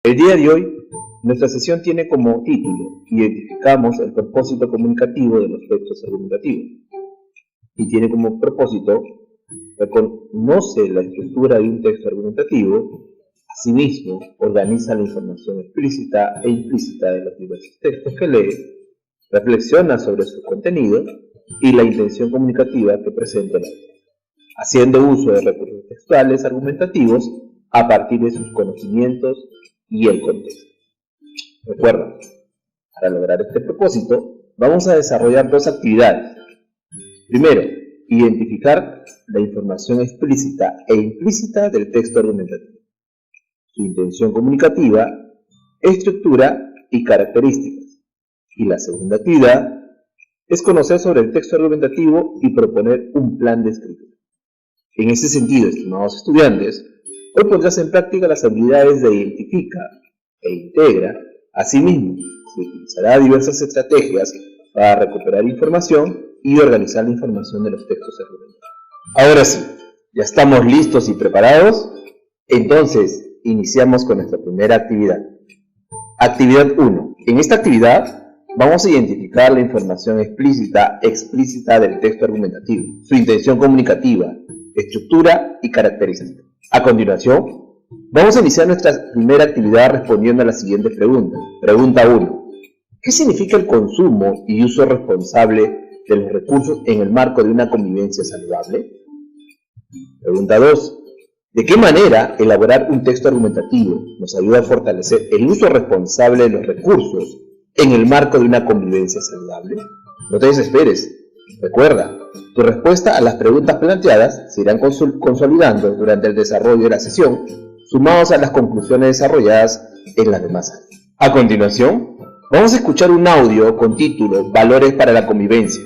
El día de hoy, nuestra sesión tiene como título Identificamos el propósito comunicativo de los textos argumentativos y tiene como propósito reconoce la estructura de un texto argumentativo, asimismo organiza la información explícita e implícita de los diversos textos que lee, reflexiona sobre su contenido y la intención comunicativa que presenta el autor, haciendo uso de recursos textuales argumentativos a partir de sus conocimientos y el contexto. Recuerda, para lograr este propósito, vamos a desarrollar dos actividades. Primero, identificar la información explícita e implícita del texto argumentativo, su intención comunicativa, estructura y características. Y la segunda actividad es conocer sobre el texto argumentativo y proponer un plan de escritura. En ese sentido, estimados estudiantes, hoy pondrás en práctica las habilidades de identifica e integra. Asimismo, se utilizará diversas estrategias para recuperar información y organizar la información de los textos argumentativos. Ahora sí, ¿ya estamos listos y preparados? Entonces, iniciamos con nuestra primera actividad. Actividad 1. En esta actividad, vamos a identificar la información explícita del texto argumentativo, su intención comunicativa, estructura y características. A continuación, vamos a iniciar nuestra primera actividad respondiendo a la siguiente pregunta. Pregunta 1. ¿Qué significa el consumo y uso responsable de los recursos en el marco de una convivencia saludable? Pregunta 2. ¿De qué manera elaborar un texto argumentativo nos ayuda a fortalecer el uso responsable de los recursos en el marco de una convivencia saludable? No te desesperes. Recuerda, tu respuesta a las preguntas planteadas se irán consolidando durante el desarrollo de la sesión, sumados a las conclusiones desarrolladas en las demás áreas. A continuación, vamos a escuchar un audio con título Valores para la convivencia,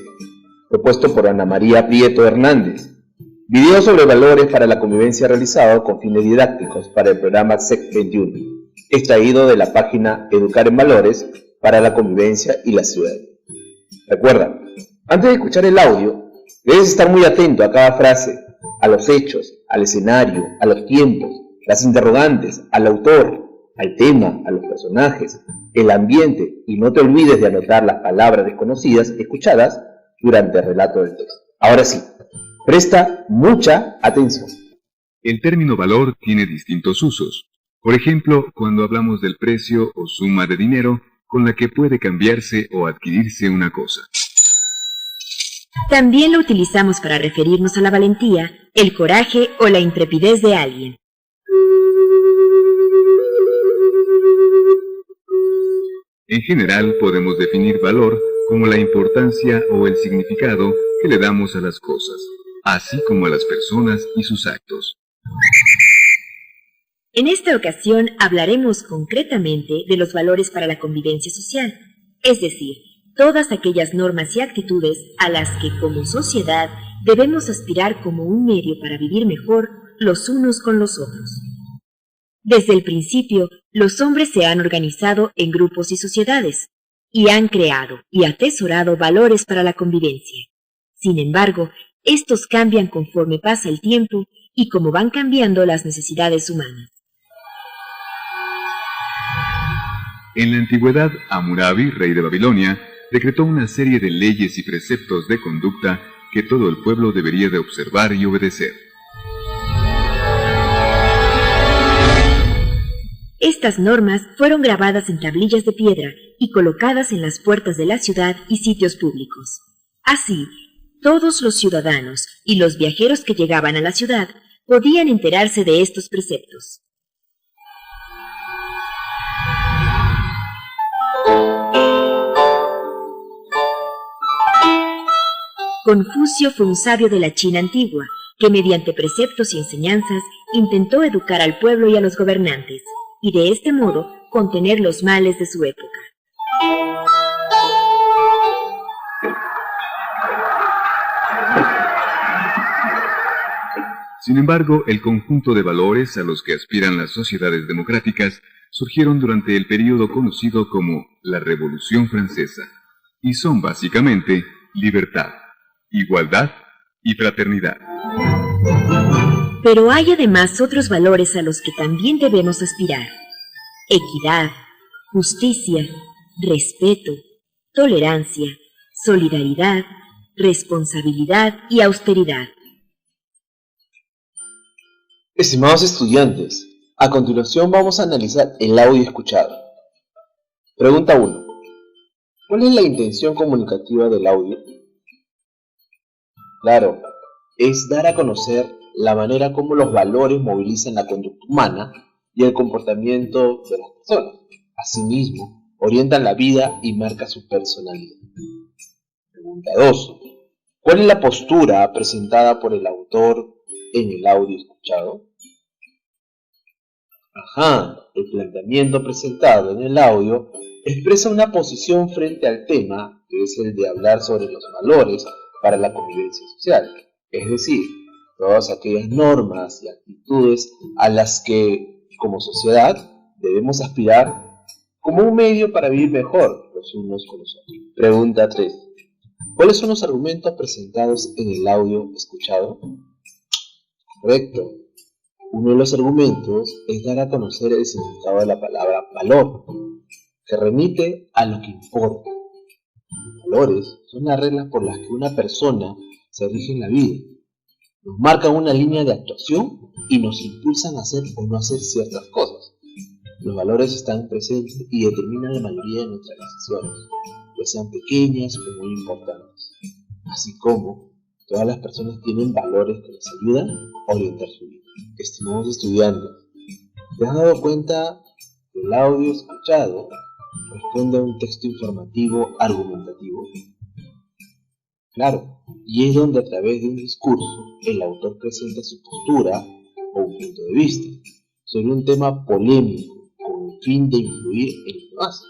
propuesto por Ana María Prieto Hernández. Video sobre valores para la convivencia realizado con fines didácticos para el programa SEC 21, extraído de la página Educar en Valores para la Convivencia y la Ciudad. Recuerda, antes de escuchar el audio, debes estar muy atento a cada frase, a los hechos, al escenario, a los tiempos, las interrogantes, al autor, al tema, a los personajes, el ambiente, y no te olvides de anotar las palabras desconocidas escuchadas durante el relato del texto. Ahora sí, presta mucha atención. El término valor tiene distintos usos. Por ejemplo, cuando hablamos del precio o suma de dinero con la que puede cambiarse o adquirirse una cosa. También lo utilizamos para referirnos a la valentía, el coraje o la intrepidez de alguien. En general, podemos definir valor como la importancia o el significado que le damos a las cosas, así como a las personas y sus actos. En esta ocasión hablaremos concretamente de los valores para la convivencia social, es decir, todas aquellas normas y actitudes a las que como sociedad debemos aspirar como un medio para vivir mejor los unos con los otros. Desde el principio, los hombres se han organizado en grupos y sociedades, y han creado y atesorado valores para la convivencia. Sin embargo, estos cambian conforme pasa el tiempo y como van cambiando las necesidades humanas. En la antigüedad, Hammurabi, rey de Babilonia, decretó una serie de leyes y preceptos de conducta que todo el pueblo debería de observar y obedecer. Estas normas fueron grabadas en tablillas de piedra y colocadas en las puertas de la ciudad y sitios públicos. Así, todos los ciudadanos y los viajeros que llegaban a la ciudad podían enterarse de estos preceptos. Confucio fue un sabio de la China antigua, que mediante preceptos y enseñanzas intentó educar al pueblo y a los gobernantes, y de este modo contener los males de su época. Sin embargo, el conjunto de valores a los que aspiran las sociedades democráticas surgieron durante el período conocido como la Revolución Francesa, y son básicamente libertad, igualdad y fraternidad. Pero hay además otros valores a los que también debemos aspirar. equidad, justicia, respeto, tolerancia, solidaridad, responsabilidad y austeridad. Estimados estudiantes, a continuación vamos a analizar el audio escuchado. Pregunta 1. ¿Cuál es la intención comunicativa del audio? Claro, es dar a conocer la manera como los valores movilizan la conducta humana y el comportamiento de las personas. Asimismo, orientan la vida y marcan su personalidad. Pregunta 2. ¿Cuál es la postura presentada por el autor en el audio escuchado? El planteamiento presentado en el audio expresa una posición frente al tema, que es el de hablar sobre los valores para la convivencia social, es decir, todas aquellas normas y actitudes a las que, como sociedad, debemos aspirar como un medio para vivir mejor los unos con los otros. Pregunta 3. ¿Cuáles son los argumentos presentados en el audio escuchado? Correcto. Uno de los argumentos es dar a conocer el significado de la palabra valor, que remite a lo que importa. Los valores son las reglas por las que una persona se rige en la vida. Nos marcan una línea de actuación y nos impulsan a hacer o no hacer ciertas cosas. Los valores están presentes y determinan la mayoría de nuestras decisiones, ya sean pequeñas o muy importantes. Así como todas las personas tienen valores que les ayudan a orientar su vida. Estimados estudiantes, ¿te has dado cuenta que el audio escuchado responde a un texto informativo argumentativo? Claro, y es donde a través de un discurso el autor presenta su postura o un punto de vista sobre un tema polémico con el fin de influir en los demás.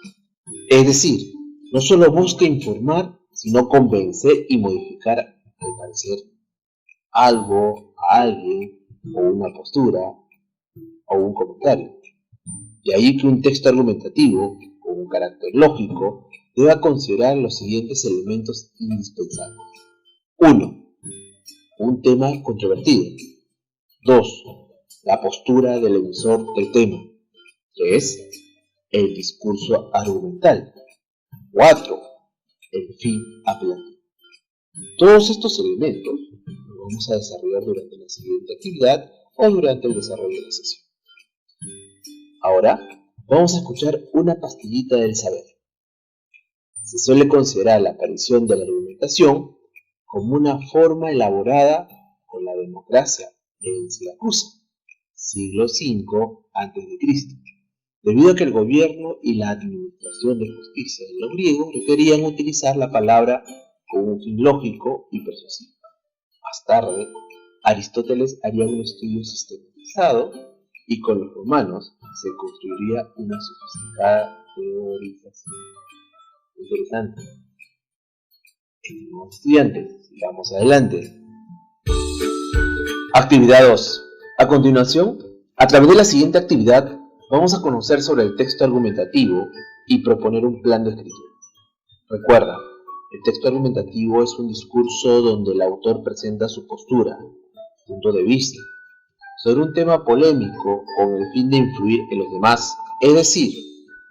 Es decir, no solo busca informar, sino convencer y modificar al parecer algo, a alguien, o una postura, o un comentario. De ahí que un texto argumentativo, con un carácter lógico, deba considerar los siguientes elementos indispensables. 1. Un tema controvertido. 2. La postura del emisor del tema. 3. El discurso argumental. 4. El fin apelativo. Todos estos elementos los vamos a desarrollar durante la siguiente actividad o durante el desarrollo de la sesión. Ahora vamos a escuchar una pastillita del saber. Se suele considerar la aparición de la argumentación como una forma elaborada con la democracia en Siracusa, siglo V a.C., debido a que el gobierno y la administración de justicia de los griegos requerían utilizar la palabra con un fin lógico y persuasivo. Más tarde, Aristóteles haría un estudio sistematizado y con los romanos se construiría una sofisticada teorización. Interesante. Estimados estudiantes, sigamos adelante. Actividad 2. A continuación, a través de la siguiente actividad, vamos a conocer sobre el texto argumentativo y proponer un plan de escritura. Recuerda, el texto argumentativo es un discurso donde el autor presenta su postura, punto de vista, sobre un tema polémico con el fin de influir en los demás, es decir,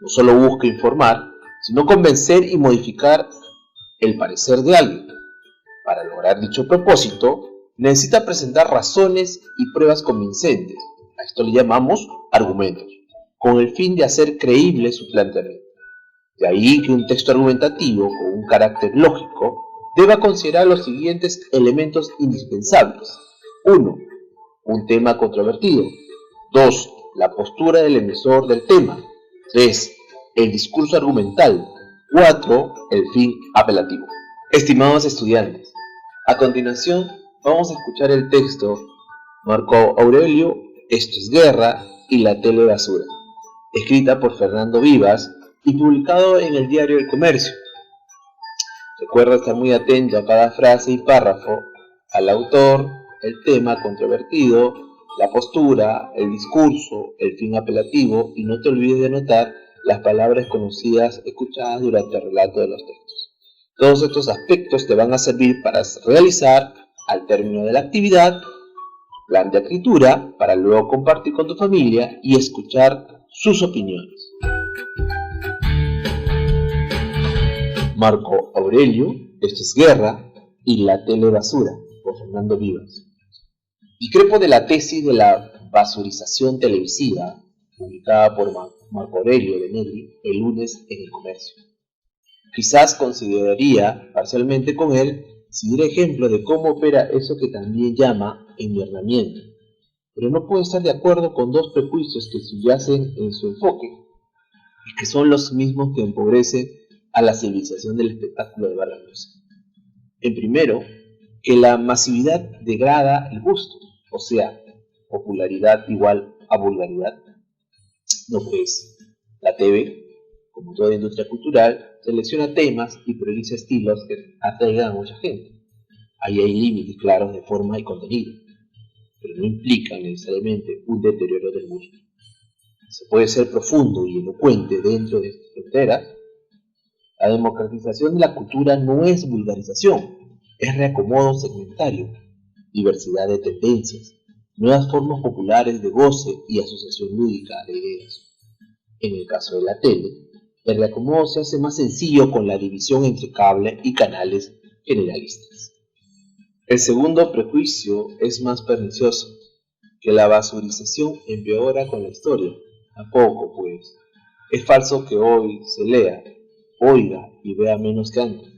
no solo busca informar, sino convencer y modificar el parecer de alguien. Para lograr dicho propósito, necesita presentar razones y pruebas convincentes, a esto le llamamos argumentos, con el fin de hacer creíble su planteamiento. De ahí que un texto argumentativo con un carácter lógico deba considerar los siguientes elementos indispensables. 1. Un tema controvertido. 2. La postura del emisor del tema. 3. El discurso argumental. 4. El fin apelativo. Estimados estudiantes, a continuación vamos a escuchar el texto Marco Aurelio, Esto es guerra y la tele basura, escrita por Fernando Vivas y publicado en el Diario El Comercio. Recuerda estar muy atento a cada frase y párrafo, al autor, el tema controvertido, la postura, el discurso, el fin apelativo, y no te olvides de anotar las palabras conocidas escuchadas durante el relato de los textos. Todos estos aspectos te van a servir para realizar, al término de la actividad, plan de escritura para luego compartir con tu familia y escuchar sus opiniones. Marco Aurelio, Esto es Guerra, y La Telebasura, por Fernando Vivas. Discrepo de la tesis de la basurización televisiva, publicada por Marco Aurelio de Negri el lunes en El Comercio. Quizás consideraría parcialmente con él si diera ejemplo de cómo opera eso que también llama enmierdamiento, pero no puedo estar de acuerdo con dos prejuicios que subyacen en su enfoque y que son los mismos que empobrecen a la civilización del espectáculo de Vargas Llosa. En primero, que la masividad degrada el gusto, o sea, popularidad igual a vulgaridad. No, pues, la TV, como toda industria cultural, selecciona temas y prioriza estilos que atraigan a mucha gente. Ahí hay límites claros de forma y contenido, pero no implican necesariamente un deterioro del gusto. Se puede ser profundo y elocuente dentro de estas fronteras. La democratización de la cultura no es vulgarización, es reacomodo segmentario, diversidad de tendencias, nuevas formas populares de goce y asociación lúdica de ideas. En el caso de la tele, el reacomodo se hace más sencillo con la división entre cable y canales generalistas. El segundo prejuicio es más pernicioso, que la basurización empeora con la historia. Tampoco, pues, es falso que hoy se lea, oiga y vea menos que antes.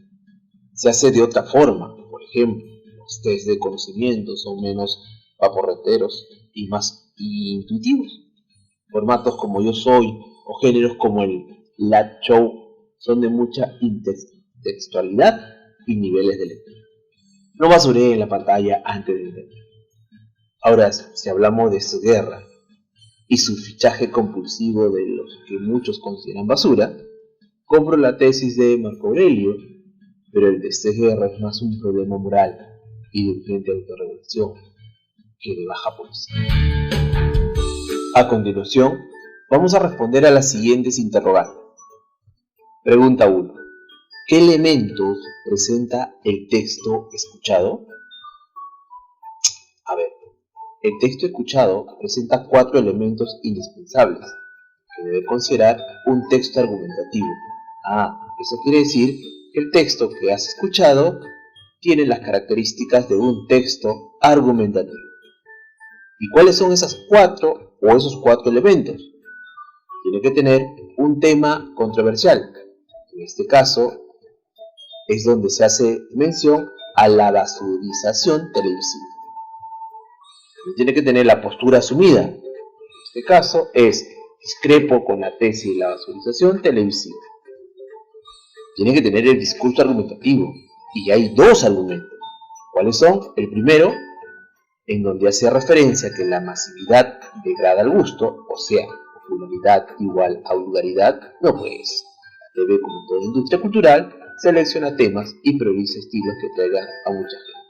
Se hace de otra forma, por ejemplo, los test de conocimiento son menos vaporreteros y más intuitivos. Formatos como Yo Soy o géneros como el Late Show son de mucha intertextualidad y niveles de lectura. No basureen la pantalla antes de entender. Ahora, si hablamos de su guerra y su fichaje compulsivo de los que muchos consideran basura, compro la tesis de Marco Aurelio, pero el de esta guerra es más un problema moral y de urgente autorregulación que de baja policía. A continuación, vamos a responder a las siguientes interrogantes. Pregunta 1. ¿Qué elementos presenta el texto escuchado? A ver, el texto escuchado presenta 4 elementos indispensables que debe considerar un texto argumentativo. Eso quiere decir que el texto que has escuchado tiene las características de un texto argumentativo. ¿Y cuáles son esos 4 elementos? Tiene que tener un tema controversial. En este caso, es donde se hace mención a la basurización televisiva. Tiene que tener la postura asumida. En este caso es discrepo con la tesis de la basurización televisiva. Tiene que tener el discurso argumentativo. Y hay 2 argumentos. ¿Cuáles son? El primero, en donde hace referencia a que la masividad degrada el gusto, o sea, popularidad igual a vulgaridad. No, pues, la TV, como toda industria cultural, selecciona temas y prioriza estilos que traigan a mucha gente.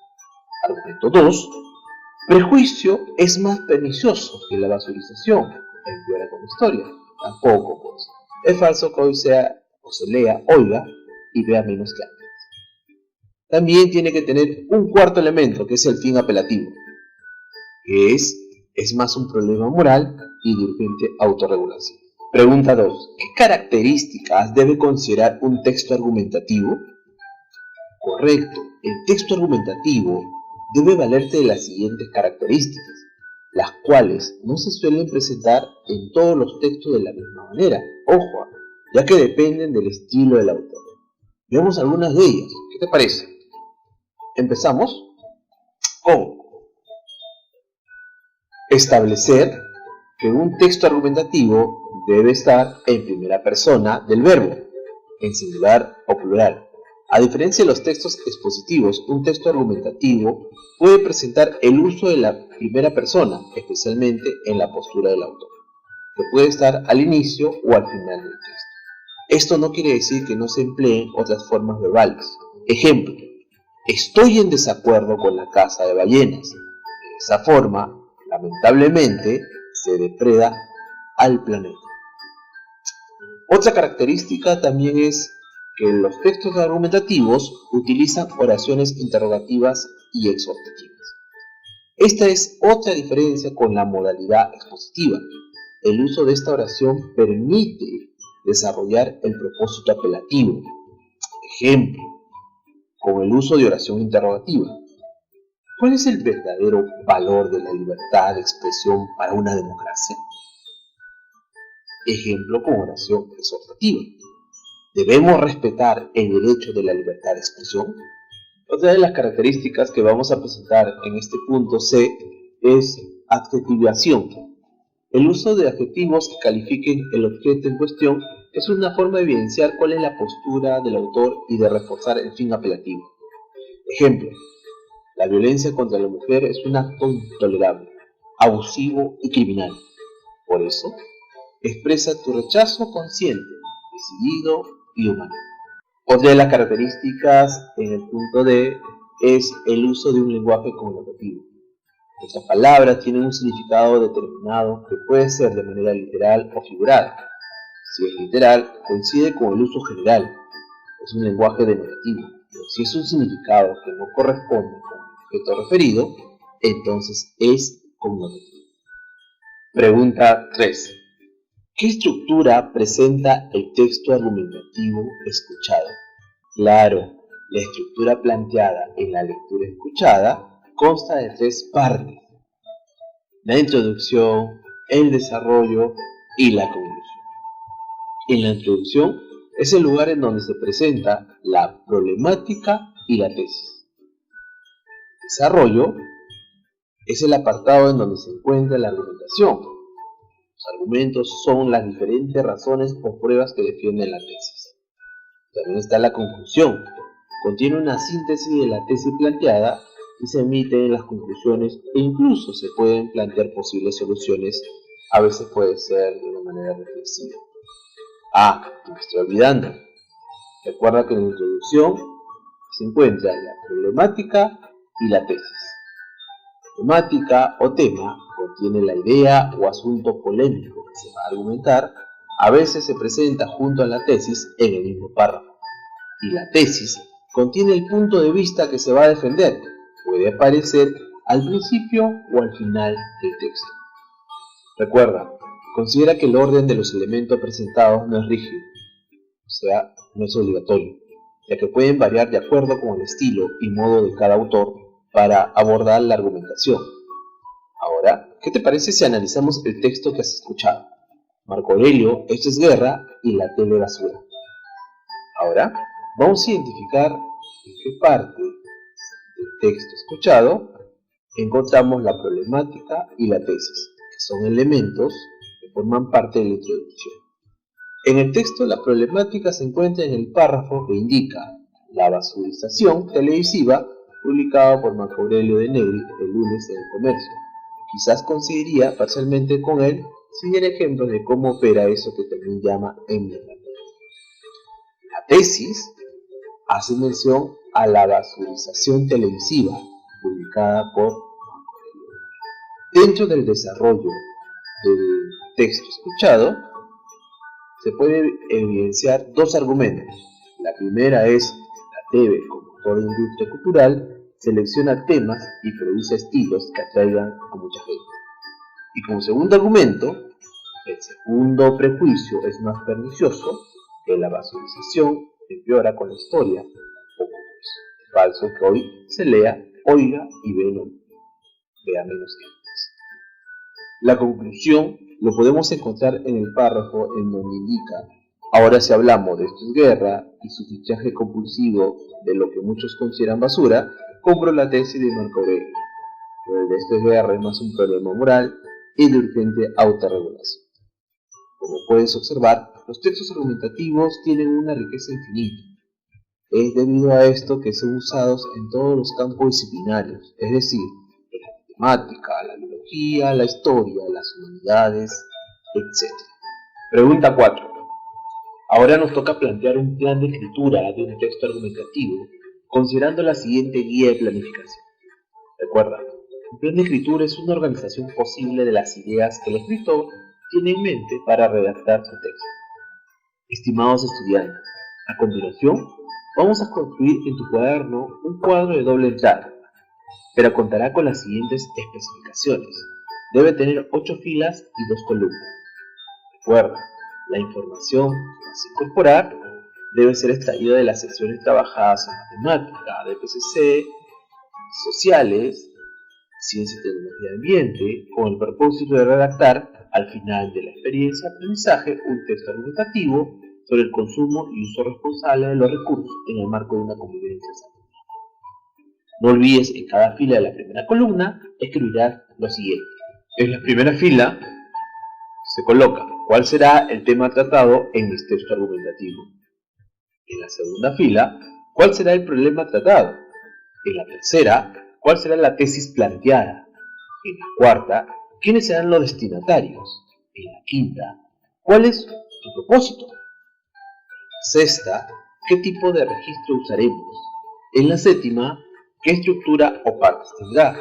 Argumento 2. Prejuicio es más pernicioso que la basurización, empeora con la historia. Tampoco, pues. Es falso que hoy sea, o se lea, oiga y vea menos que antes. También tiene que tener un cuarto elemento, que es el fin apelativo, que es más un problema moral y de urgente autorregulación. Pregunta 2. ¿Qué características debe considerar un texto argumentativo? Correcto. El texto argumentativo debe valerse de las siguientes características, las cuales no se suelen presentar en todos los textos de la misma manera. Ojo, ya que dependen del estilo del autor. Veamos algunas de ellas. ¿Qué te parece? Empezamos con establecer que un texto argumentativo debe estar en primera persona del verbo, en singular o plural. A diferencia de los textos expositivos, un texto argumentativo puede presentar el uso de la primera persona, especialmente en la postura del autor, que puede estar al inicio o al final del texto. Esto no quiere decir que no se empleen otras formas verbales. Ejemplo, estoy en desacuerdo con la caza de ballenas. De esa forma, lamentablemente, se depreda al planeta. Otra característica también es que los textos argumentativos utilizan oraciones interrogativas y exhortativas. Esta es otra diferencia con la modalidad expositiva. el uso de esta oración permite desarrollar el propósito apelativo. Ejemplo, con el uso de oración interrogativa. ¿Cuál es el verdadero valor de la libertad de expresión para una democracia? Ejemplo, con oración exhortativa. ¿Debemos respetar el derecho de la libertad de expresión? Otra de las características que vamos a presentar en este punto C es adjetivación. El uso de adjetivos que califiquen el objeto en cuestión es una forma de evidenciar cuál es la postura del autor y de reforzar el fin apelativo. Ejemplo, la violencia contra la mujer es un acto intolerable, abusivo y criminal. Por eso, expresa tu rechazo consciente, decidido y humano. Otra de las características en el punto D es el uso de un lenguaje conotativo. Estas palabras tienen un significado determinado que puede ser de manera literal o figurada. Si es literal, coincide con el uso general, es un lenguaje denotativo, pero si es un significado que no corresponde con el objeto referido, entonces es connotativo. Pregunta 3. ¿Qué estructura presenta el texto argumentativo escuchado? Claro, la estructura planteada en la lectura escuchada consta de 3 partes: la introducción, el desarrollo y la conclusión. En la introducción es el lugar en donde se presenta la problemática y la tesis. El desarrollo es el apartado en donde se encuentra la argumentación. Los argumentos son las diferentes razones o pruebas que defienden la tesis. También está la conclusión. Contiene una síntesis de la tesis planteada y se emiten las conclusiones e incluso se pueden plantear posibles soluciones. A veces puede ser de una manera reflexiva. Me estoy olvidando. Recuerda que en la introducción se encuentra la problemática y la tesis. Temática o tema contiene la idea o asunto polémico que se va a argumentar. A veces se presenta junto a la tesis en el mismo párrafo. Y la tesis contiene el punto de vista que se va a defender. Puede aparecer al principio o al final del texto. Recuerda, considera que el orden de los elementos presentados no es rígido, o sea, no es obligatorio, ya que pueden variar de acuerdo con el estilo y modo de cada autor para abordar la argumentación. Ahora, ¿qué te parece si analizamos el texto que has escuchado? Marco Aurelio, esto es guerra y la tele basura. Ahora, vamos a identificar en qué parte del texto escuchado encontramos la problemática y la tesis, que son elementos que forman parte de la introducción. En el texto, la problemática se encuentra en el párrafo que indica la basurización televisiva publicada por Marco Aurelio de Negri el lunes en El Comercio. Quizás coincidiría parcialmente con él si diera ejemplos de cómo opera eso que también llama enmienda. La tesis hace mención a la basurización televisiva publicada por Marco Aurelio. Dentro del desarrollo del texto escuchado, se puede evidenciar 2 argumentos. La primera es la TV, como toda industria cultural, selecciona temas y produce estilos que atraigan a mucha gente. Y como segundo argumento, el segundo prejuicio es más pernicioso, que la basurización empeora con la historia, o es falso que hoy se lea, oiga y vea menos que antes. La conclusión lo podemos encontrar en el párrafo en donde indica: ahora si hablamos de esto es guerra y su fichaje compulsivo de lo que muchos consideran basura, compro la tesis de Marco Aurelio. Pero el de esto es guerra es más un problema moral y de urgente autorregulación. Como puedes observar, los textos argumentativos tienen una riqueza infinita. Es debido a esto que son usados en todos los campos disciplinarios, es decir, en la matemática, la biología, la historia, las humanidades, etc. Pregunta 4. Ahora nos toca plantear un plan de escritura de un texto argumentativo considerando la siguiente guía de planificación. Recuerda, un plan de escritura es una organización posible de las ideas que el escritor tiene en mente para redactar su texto. Estimados estudiantes, a continuación vamos a construir en tu cuaderno un cuadro de doble entrada, pero contará con las siguientes especificaciones. Debe tener 8 filas y 2 columnas. Recuerda, la información que vas a incorporar debe ser extraída de las secciones trabajadas en matemática, de PCC, sociales, ciencia y tecnología de ambiente, con el propósito de redactar, al final de la experiencia de aprendizaje, un texto argumentativo sobre el consumo y uso responsable de los recursos en el marco de una convivencia saludable. No olvides, en cada fila de la primera columna, escribirás lo siguiente. En la primera fila se coloca cuál será el tema tratado en mi texto argumentativo. En la segunda fila, cuál será el problema tratado. En la tercera, cuál será la tesis planteada. En la cuarta, quiénes serán los destinatarios. En la quinta, cuál es tu propósito. En la sexta, qué tipo de registro usaremos. En la séptima, qué estructura o partes tendrá.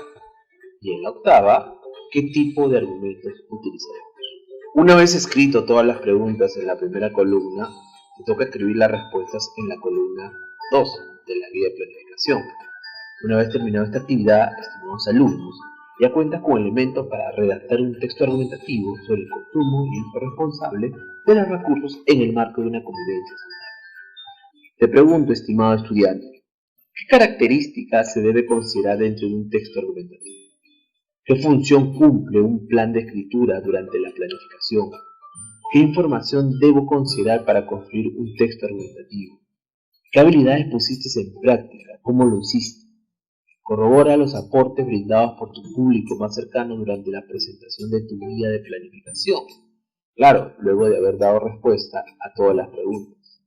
Y en la octava, qué tipo de argumentos utilizaremos. Una vez escrito todas las preguntas en la primera columna, te toca escribir las respuestas en la columna 2 de la guía de planificación. Una vez terminada esta actividad, estimados alumnos, ya cuentas con elementos para redactar un texto argumentativo sobre el consumo y uso responsable de los recursos en el marco de una convivencia saludable. Te pregunto, estimado estudiante, ¿qué características se debe considerar dentro de un texto argumentativo? ¿Qué función cumple un plan de escritura durante la planificación? ¿Qué información debo considerar para construir un texto argumentativo? ¿Qué habilidades pusiste en práctica? ¿Cómo lo hiciste? Corrobora los aportes brindados por tu público más cercano durante la presentación de tu guía de planificación. Claro, luego de haber dado respuesta a todas las preguntas.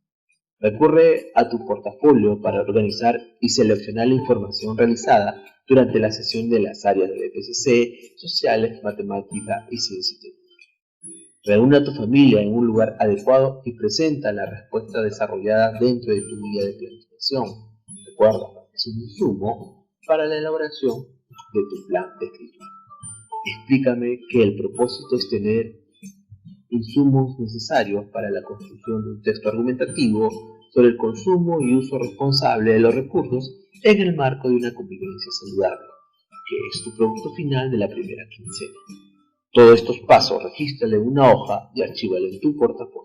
Recurre a tu portafolio para organizar y seleccionar la información realizada durante la sesión de las áreas de PCC, sociales, matemática y ciencia y tecnología. Reúne a tu familia en un lugar adecuado y presenta la respuesta desarrollada dentro de tu guía de planificación. Recuerda, es un insumo para la elaboración de tu plan de escritura. Explícame que el propósito es tener insumos necesarios para la construcción de un texto argumentativo sobre el consumo y uso responsable de los recursos en el marco de una convivencia saludable, que es tu producto final de la primera quincena. Todos estos pasos regístralo en una hoja y archívalo en tu portafolio.